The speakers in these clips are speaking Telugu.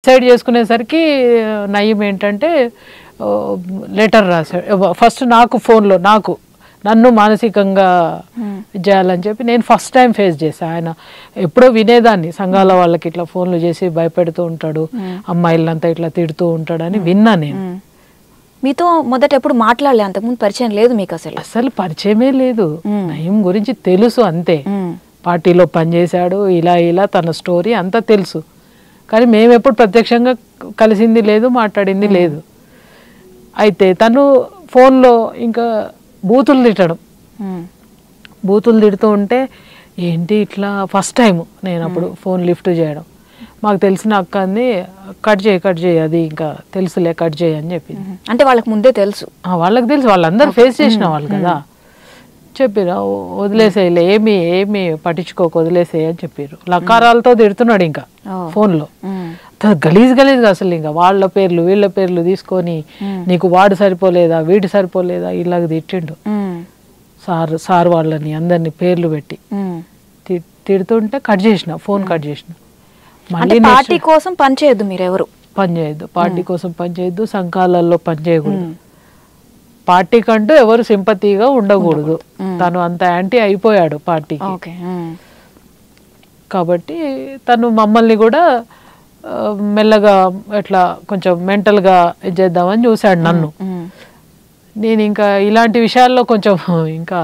డిసైడ్ చేసుకునేసరికి నయీం ఏంటంటే లెటర్ రాశాడు ఫస్ట్ నాకు ఫోన్లో నన్ను మానసికంగా చేయాలని చెప్పి నేను ఫస్ట్ టైం ఫేస్ చేశాను. ఆయన ఎప్పుడో వినేదాన్ని సంఘాల వాళ్ళకి ఇట్లా ఫోన్లు చేసి భయపెడుతూ ఉంటాడు, అమ్మాయిలంతా ఇట్లా తిడుతూ ఉంటాడని విన్నా నేను. మీతో మొదట ఎప్పుడు మాట్లాడలే, అంతకుముందు పరిచయం లేదు మీకు? అసలు పరిచయమే లేదు. నయీం గురించి తెలుసు అంతే, పార్టీలో పనిచేశాడు, ఇలా తన స్టోరీ అంతా తెలుసు. కానీ మేము ఎప్పుడు ప్రత్యక్షంగా కలిసింది లేదు, మాట్లాడింది లేదు. అయితే తను ఫోన్లో ఇంకా బూతులు తిడుతూ ఉంటే ఏంటి ఇట్లా ఫస్ట్ టైం నేను అప్పుడు ఫోన్ లిఫ్ట్ చేయడం. మాకు తెలిసిన అక్క అంది కట్ చేయి అది ఇంకా తెలుసులే కట్ చేయి అని చెప్పింది. అంటే వాళ్ళకి ముందే తెలుసు? వాళ్ళకి తెలుసు, వాళ్ళందరూ ఫేస్ చేసిన వాళ్ళు కదా. చెప్పిరా వదిలేసేయలే, ఏమి పట్టించుకోక వదిలేసేయి అని చెప్పారు. లకారాలతో తిడుతున్నాడు ఇంకా ఫోన్లో, గలీజ్గా అసలు ఇంకా వాళ్ళ పేర్లు వీళ్ళ పేర్లు తీసుకొని నీకు వాడు సరిపోలేదా వీడు సరిపోలేదా ఇలాగ తిట్టిండు. సార్ వాళ్ళని అందరినీ పేర్లు పెట్టి తిడుతుంటే ఫోన్ కట్ చేసిన. మళ్ళీ పార్టీ కోసం పనిచేయద్దు, మీరెవరు పనిచేయద్దు, పార్టీ కోసం పనిచేయద్దు, సంఘాలలో పనిచేయకూడదు, పార్టీ కంటూ ఎవరు సింపతిగా ఉండకూడదు. తను అంత యాంటీ అయిపోయాడు పార్టీకి. కాబట్టి తను మమ్మల్ని కూడా మెల్లగా ఎట్లా కొంచెం మెంటల్గా చేద్దామని చూశాడు నన్ను. నేను ఇంకా ఇలాంటి విషయాల్లో కొంచెం ఇంకా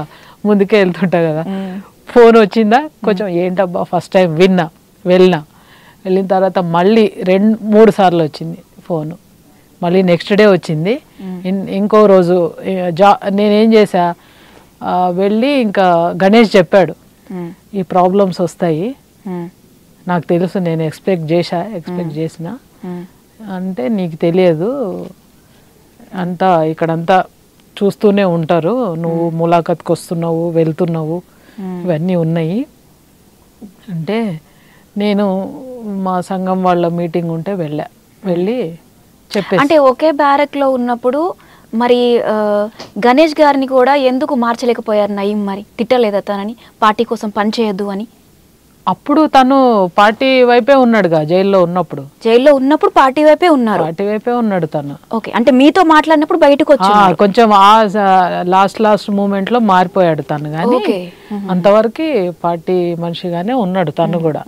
ముందుకే వెళ్తుంటా కదా. ఫోన్ వచ్చిందా కొంచెం ఏంటబ్బా ఫస్ట్ టైం వెళ్ళిన తర్వాత మళ్ళీ 2-3 సార్లు వచ్చింది ఫోను. మళ్ళీ నెక్స్ట్ డే వచ్చింది. ఇంకో రోజు నేనేం చేశా, వెళ్ళి ఇంకా గణేష్ చెప్పాడు ఈ ప్రాబ్లమ్స్ వస్తాయి నాకు తెలుసు, నేను ఎక్స్పెక్ట్ చేసిన అంటే నీకు తెలియదు, అంతా ఇక్కడంతా చూస్తూనే ఉంటారు, నువ్వు ములాఖత్కి వస్తున్నావు వెళ్తున్నావు ఇవన్నీ ఉన్నాయి అంటే నేను మా సంఘం వాళ్ళ మీటింగ్ ఉంటే వెళ్ళి చెప్పేసి. అంటే ఒకే బ్యారక్ లో ఉన్నప్పుడు మరి గణేష్ గారిని కూడా ఎందుకు మార్చలేకపోయారు నయీం? మరి తిట్టలేదా తనని పార్టీ కోసం పనిచేయద్దు అని? అప్పుడు తను పార్టీ వైపే ఉన్నాడుగా, జైల్లో ఉన్నప్పుడు పార్టీ వైపే ఉన్నాడు తను. ఓకే, అంటే మీతో మాట్లాడినప్పుడు బయటకు వచ్చి కొంచెం ఆ లాస్ట్ మూమెంట్ లో మారిపోయాడు తను, కానీ అంతవరకు పార్టీ మనిషిగానే ఉన్నాడు. తను కూడా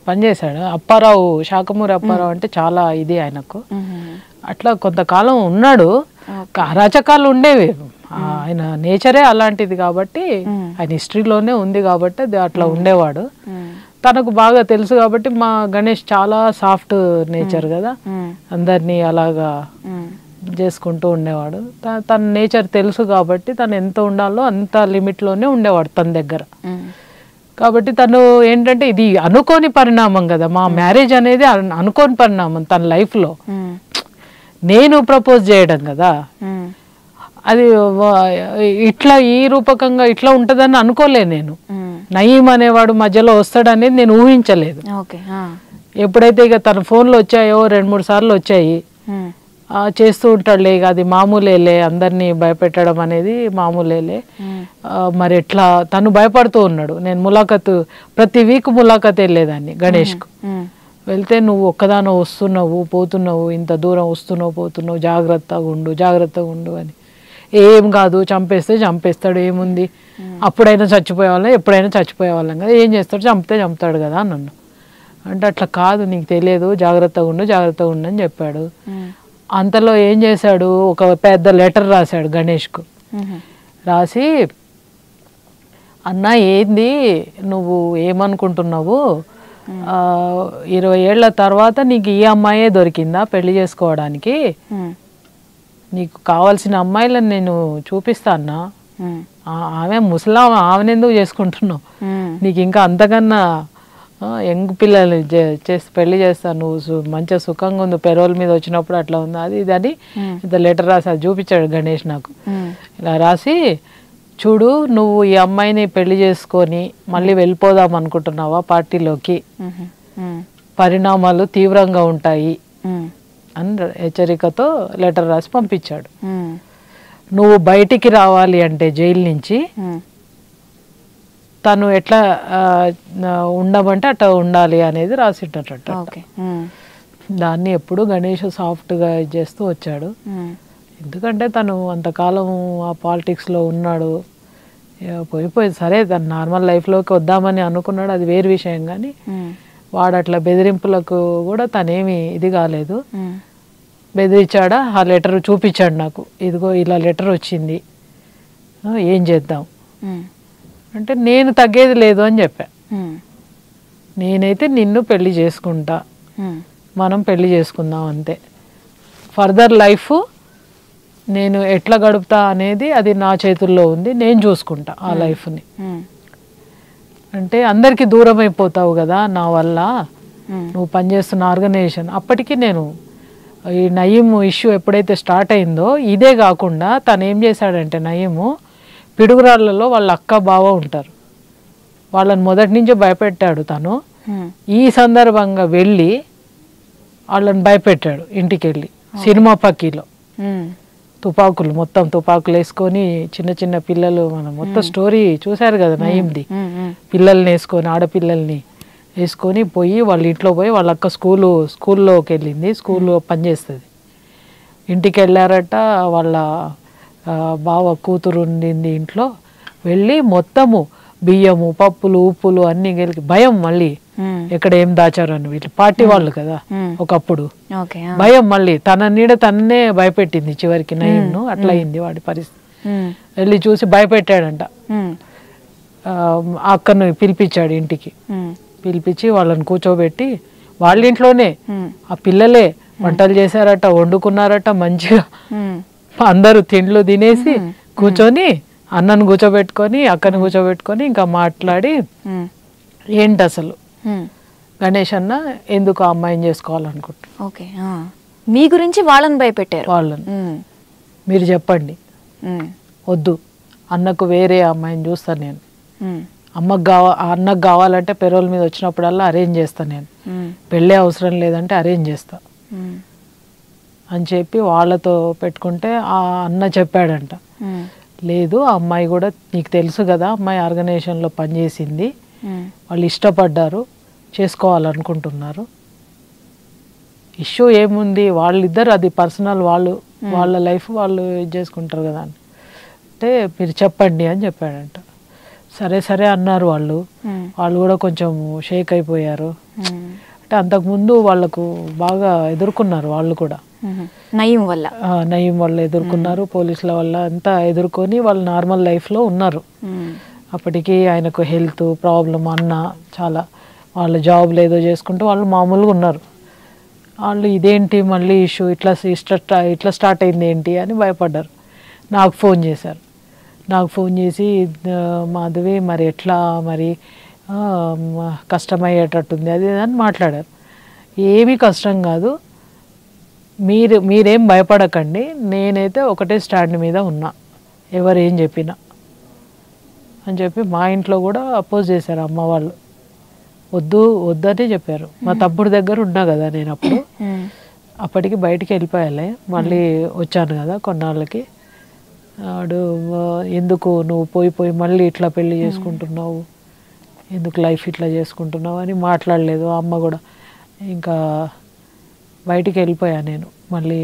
పనిచేశాడు. శాఖమూరి అప్పారావు అంటే చాలా ఇది ఆయనకు. అట్లా కొంతకాలం ఉన్నాడు. అరాచకాలు ఉండేవి, ఆయన నేచరే అలాంటిది కాబట్టి, ఆయన హిస్టరీలోనే ఉంది కాబట్టి అది అట్లా ఉండేవాడు. తనకు బాగా తెలుసు కాబట్టి మా గణేష్ చాలా సాఫ్ట్ నేచర్ కదా, అందరినీ అలాగా చేసుకుంటూ ఉండేవాడు. తన నేచర్ తెలుసు కాబట్టి తను ఎంత ఉండాలో అంత లిమిట్లోనే ఉండేవాడు తన దగ్గర. కాబట్టి తను ఏంటంటే ఇది అనుకోని పరిణామం కదా, మా మ్యారేజ్ అనేది అనుకోని పరిణామం తన లైఫ్లో. నేను ప్రపోజ్ చేయడం కదా, అది ఇట్లా ఈ రూపకంగా ఇట్లా ఉంటుందని అనుకోలే నేను. నయీం అనేవాడు మధ్యలో వస్తాడనేది నేను ఊహించలేదు. ఎప్పుడైతే ఇక తన ఫోన్లో వచ్చాయో 2-3 సార్లు వచ్చాయి, చేస్తూ ఉంటాడులే, ఇక అది మామూలేలే, అందరినీ భయపెట్టడం అనేది మామూలేలే. మరి ఎట్లా తను భయపడుతూ ఉన్నాడు. నేను ప్రతి వీక్ ములాఖత్ వెళ్ళేదాన్ని గణేష్కు. వెళ్తే నువ్వు ఒక్కదానో వస్తున్నావు పోతున్నావు, ఇంత దూరం వస్తున్నావు పోతున్నావు, జాగ్రత్తగా ఉండు అని. ఏం కాదు, చంపేస్తాడు, ఏముంది, అప్పుడైనా చచ్చిపోయేవాళ్ళం ఎప్పుడైనా చచ్చిపోయేవాళ్ళం కదా, ఏం చేస్తాడు, చంపుతాడు కదా నన్ను అంటే, అట్లా కాదు నీకు తెలియదు, జాగ్రత్తగా ఉండు అని చెప్పాడు. అంతలో ఏం చేశాడు, ఒక పెద్ద లెటర్ రాశాడు గణేష్కు. రాసి అన్న ఏంది నువ్వు ఏమనుకుంటున్నావు, 20 ఏళ్ల తర్వాత నీకు ఈ అమ్మాయే దొరికిందా పెళ్లి చేసుకోవడానికి, నీకు కావాల్సిన అమ్మాయిలను నేను చూపిస్తాన్నా, ఆమె ముసలామె, ఆమెను ఎందుకు చేసుకుంటున్నావు, నీకు ఇంకా అంతకన్నా యంగ్ పిల్లలు చేసి పెళ్లి చేస్తాను, నువ్వు మంచిగా సుఖంగా ఉంది, పెరోల్ మీద వచ్చినప్పుడు అట్లా ఉంది, అది ఇది అని ఇంత లెటర్ రాసి అది చూపించాడు గణేష్ నాకు. ఇలా రాసి చూడు, నువ్వు ఈ అమ్మాయిని పెళ్లి చేసుకొని మళ్ళీ వెళ్ళిపోదాం అనుకుంటున్నావా పార్టీలోకి, పరిణామాలు తీవ్రంగా ఉంటాయి అని హెచ్చరికతో లెటర్ రాసి పంపించాడు. నువ్వు బయటికి రావాలి అంటే జైలు నుంచి తను ఎట్లా ఉండమంటే అట్లా ఉండాలి అనేది రాసిట్టట. దాన్ని ఎప్పుడు గణేష్ సాఫ్ట్గా చేస్తూ వచ్చాడు. ఎందుకంటే తను అంతకాలం ఆ పాలిటిక్స్లో ఉన్నాడు, పోయిపోయి సరే తను నార్మల్ లైఫ్లోకి వద్దామని అనుకున్నాడు, అది వేరు విషయం. కానీ వాడు అట్లా బెదిరింపులకు కూడా తనేమి ఇది కాలేదు. బెదిరించాడా, ఆ లెటర్ చూపించాడు నాకు, ఇదిగో ఇలా లెటర్ వచ్చింది, ఏం చేద్దాం అంటే నేను తగ్గేది లేదు అని చెప్పా. నేనైతే నిన్ను పెళ్లి చేసుకుంటా, మనం పెళ్లి చేసుకుందాం అంతే. ఫర్దర్ లైఫ్ నేను ఎట్లా గడుపుతా అనేది అది నా చేతుల్లో ఉంది, నేను చూసుకుంటా ఆ లైఫ్ని. అంటే అందరికీ దూరం అయిపోతావు కదా నా వల్ల, నువ్వు పనిచేస్తున్న ఆర్గనైజేషన్. అప్పటికి నేను ఈ నయీం ఇష్యూ ఎప్పుడైతే స్టార్ట్ అయిందో, ఇదే కాకుండా తను ఏం చేశాడంటే, నయీము పిడుగురాళ్ళలో వాళ్ళ అక్క బావ ఉంటారు, వాళ్ళని మొదటి నుంచే భయపెట్టాడు తను. ఈ సందర్భంగా వెళ్ళి వాళ్ళని భయపెట్టాడు, ఇంటికి వెళ్ళి సినిమా పక్కీలో తుపాకులు, మొత్తం తుపాకులు వేసుకొని చిన్న చిన్న పిల్లలు, మనం మొత్తం స్టోరీ చూశారు కదా నయీంది, పిల్లల్ని వేసుకొని ఆడపిల్లల్ని వేసుకొని పోయి వాళ్ళ ఇంట్లో పోయి, వాళ్ళ అక్క స్కూల్లోకి వెళ్ళింది, స్కూల్లో పనిచేస్తుంది, ఇంటికి వెళ్ళారట. వాళ్ళ బావ కూతురు ఉండింది ఇంట్లో, వెళ్ళి మొత్తము బియ్యము పప్పులు ఉప్పులు అన్నీ గెలికి భయం, మళ్ళీ ఎక్కడ ఏం దాచారు అని. వీళ్ళు పార్టీ వాళ్ళు కదా ఒకప్పుడు, భయం. మళ్ళీ తన నీడ తన్నే భయపెట్టింది చివరికి నయీంను. అట్లా అయింది వాడి పరిస్థితి. వెళ్ళి చూసి భయపెట్టాడంట. అక్కను పిలిపించాడు ఇంటికి, పిలిపించి వాళ్ళని కూర్చోబెట్టి వాళ్ళ ఇంట్లోనే ఆ పిల్లలే వంటలు చేశారట, వండుకున్నారట మంచిగా. అందరూ తిండ్లు తినేసి కూర్చొని అన్నను కూర్చోబెట్టుకొని అక్కను కూర్చోబెట్టుకొని ఇంకా మాట్లాడి, ఏంటి అసలు గణేష్ అన్న ఎందుకు ఆ అమ్మాయిని చేసుకోవాలనుకుంటున్నా, మీ గురించి వాళ్ళని భయపెట్టారు. వాళ్ళని మీరు చెప్పండి, వద్దు అన్నకు వేరే అమ్మాయిని చూస్తాను నేను, అన్నకు కావాలంటే పెరోల్ మీద వచ్చినప్పుడల్లా అరేంజ్ చేస్తాను నేను, పెళ్ళే అవసరం లేదంటే అరేంజ్ చేస్తా అని చెప్పి వాళ్ళతో పెట్టుకుంటే ఆ అన్న చెప్పాడంట, లేదు ఆ అమ్మాయి కూడా నీకు తెలుసు కదా, అమ్మాయి ఆర్గనైజేషన్లో పనిచేసింది, వాళ్ళు ఇష్టపడ్డారు, చేసుకోవాలనుకుంటున్నారు, ఇష్యూ ఏముంది, వాళ్ళిద్దరు అది పర్సనల్, వాళ్ళ లైఫ్ వాళ్ళు ఇది చేసుకుంటారు కదా అని అంటే మీరు చెప్పండి అని చెప్పాడంట. సరే సరే అన్నారు వాళ్ళు కూడా కొంచెం షేక్ అయిపోయారు. అంటే అంతకుముందు వాళ్ళకు బాగా ఎదుర్కొన్నారు వాళ్ళు కూడా, నయీం వల్ల ఎదుర్కొన్నారు, పోలీసుల వల్ల అంతా ఎదుర్కొని వాళ్ళు నార్మల్ లైఫ్లో ఉన్నారు. అప్పటికి ఆయనకు హెల్త్ ప్రాబ్లం, అన్న చాలా, వాళ్ళ జాబ్లు ఏదో చేసుకుంటూ వాళ్ళు మామూలుగా ఉన్నారు. వాళ్ళు ఇదేంటి మళ్ళీ ఇష్యూ ఇట్లా స్టార్ట్ అయింది ఏంటి అని భయపడ్డారు. నాకు ఫోన్ చేశారు, నాకు ఫోన్ చేసి మాధవి మరి ఎట్లా, మరి కష్టమయ్యేటట్టుంది అది అని మాట్లాడారు. ఏమీ కష్టం కాదు, మీరేం భయపడకండి, నేనైతే ఒకటే స్టాండ్ మీద ఉన్నా, ఎవరేం చెప్పినా అని చెప్పి మా ఇంట్లో కూడా అపోజ్ చేశారు అమ్మ వాళ్ళు, వద్దని చెప్పారు. మా తమ్ముడి దగ్గర ఉన్నా కదా నేను అప్పటికి బయటికి వెళ్ళిపోయాలి, మళ్ళీ వచ్చాను కదా కొన్నాళ్ళకి. వాడు ఎందుకు నువ్వు పోయి మళ్ళీ ఇట్లా పెళ్లి చేసుకుంటున్నావు, ఎందుకు లైఫ్ ఇట్లా చేసుకుంటున్నావు అని మాట్లాడలేదు అమ్మ కూడా. ఇంకా బయటికి వెళ్ళిపోయా నేను, మళ్ళీ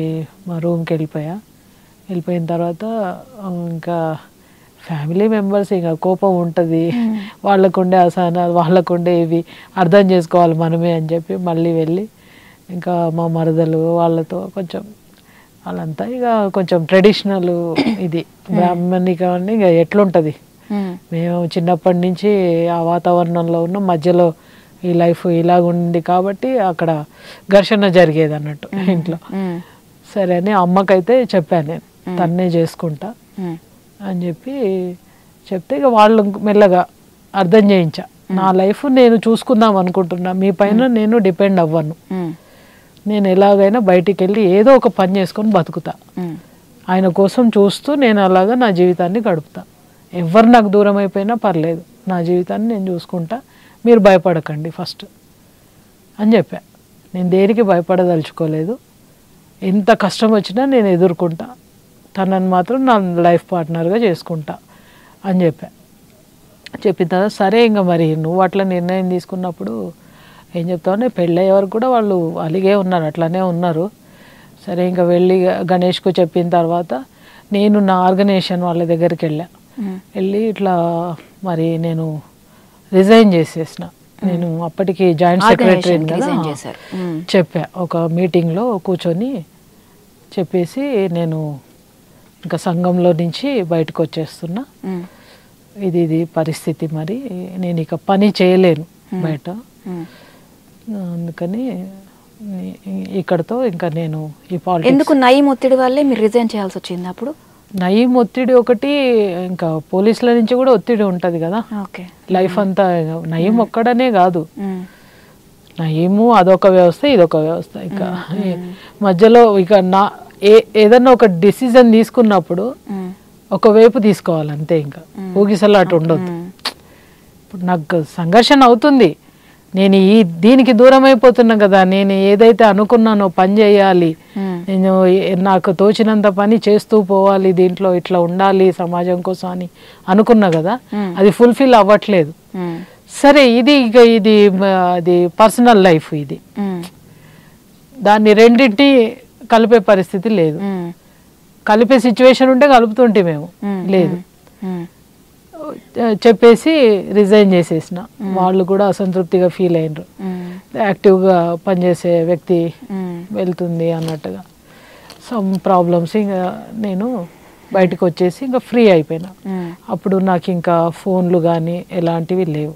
మా రూమ్కి వెళ్ళిపోయిన తర్వాత ఇంకా ఫ్యామిలీ మెంబర్స్ ఇంకా కోపం ఉంటుంది, వాళ్ళకుండే అసహనాలు వాళ్ళకుండే ఇవి అర్థం చేసుకోవాలి మనమే అని చెప్పి మళ్ళీ వెళ్ళి ఇంకా మా మరదలు వాళ్ళతో కొంచెం వాళ్ళంతా ఇక కొంచెం ట్రెడిషనల్ ఇది బ్రాహ్మణికాన్ని ఇక ఎట్లుంటుంది, మేము చిన్నప్పటి నుంచి ఆ వాతావరణంలో ఉన్న మధ్యలో ఈ లైఫ్ ఇలాగుంది కాబట్టి అక్కడ ఘర్షణ జరిగేది అన్నట్టు ఇంట్లో. సరే అని అమ్మకైతే చెప్పాను నేను, తన్నే చేసుకుంటా అని చెప్తే ఇక వాళ్ళు మెల్లగా అర్థం చేయించా, నా లైఫ్ నేను చూసుకుందాం అనుకుంటున్నా, మీ పైన నేను డిపెండ్ అవ్వను, నేను ఎలాగైనా బయటికి వెళ్ళి ఏదో ఒక పని చేసుకొని బతుకుతా, ఆయన కోసం చూస్తూ నేను అలాగా నా జీవితాన్ని గడుపుతా, ఎవరు నాకు దూరం అయిపోయినా పర్లేదు, నా జీవితాన్ని నేను చూసుకుంటా, మీరు భయపడకండి ఫస్ట్ అని చెప్పా. నేను దేనికి భయపడదలుచుకోలేదు, ఎంత కష్టం వచ్చినా నేను ఎదుర్కొంటా, తనని మాత్రం నా లైఫ్ పార్ట్నర్గా చేసుకుంటా అని చెప్పిన తర్వాత సరే ఇంకా మరి నువ్వు అట్లా నిర్ణయం తీసుకున్నప్పుడు ఏం చెప్తామని పెళ్ళయ్యే వరకు కూడా వాళ్ళు అలిగే ఉన్నారు, అట్లానే ఉన్నారు. సరే ఇంకా వెళ్ళి గణేష్కు చెప్పిన తర్వాత నేను నా ఆర్గనైజేషన్ వాళ్ళ దగ్గరికి వెళ్ళి ఇట్లా మరి నేను రిజైన్ చేసేసిన. నేను అప్పటికి జాయింట్ సెక్రటరీ కదా, చెప్పా ఒక మీటింగ్లో కూర్చొని చెప్పేసి నేను ఇంకా సంఘంలో నుంచి బయటకు వచ్చేస్తున్నా, ఇది పరిస్థితి, మరి నేను ఇక పని చేయలేను బయట, అందుకని ఇక్కడతో ఇంకా నేను ఈ పాలిటిక్స్. ఎందుకు నయీం ఒత్తిడి వల్లే మీరు రిజైన్ చేయాల్సి వచ్చింది అప్పుడు? నయీం ఒత్తిడి ఒకటి, ఇంకా పోలీసుల నుంచి కూడా ఒత్తిడి ఉంటుంది కదా లైఫ్ అంతా. నయీం ఒక్కడనే కాదు, నయీము అదొక వ్యవస్థ, ఇదొక వ్యవస్థ. ఇక మధ్యలో ఇక ఏదన్నా ఒక డిసిజన్ తీసుకున్నప్పుడు ఒకవైపు తీసుకోవాలి అంతే, ఇంకా ఊగిసలాట ఉండొద్దు. ఇప్పుడు నాకు సంఘర్షణ అవుతుంది, నేను దీనికి దూరం అయిపోతున్నా కదా, నేను ఏదైతే అనుకున్నానో పని చేయాలి, నేను నాకు తోచినంత పని చేస్తూ పోవాలి, దీంట్లో ఇట్లా ఉండాలి సమాజం కోసం అని అనుకున్నా కదా, అది ఫుల్ఫిల్ అవ్వట్లేదు. సరే అది పర్సనల్ లైఫ్, ఇది దాన్ని రెండింటిని కలిపే పరిస్థితి లేదు. కలిపే సిచ్యువేషన్ ఉంటే కలుపుతుంటే మేము లేదు, చెప్పేసి రిజైన్ చేసేసిన. వాళ్ళు కూడా అసంతృప్తిగా ఫీల్ అయినరు, యాక్టివ్గా పనిచేసే వ్యక్తి వెళ్తుంది అన్నట్టుగా సమ్ ప్రాబ్లమ్స్. ఇంకా నేను బయటకు వచ్చేసి ఇంకా ఫ్రీ అయిపోయినా. అప్పుడు నాకు ఇంకా ఫోన్లు కానీ ఎలాంటివి లేవు.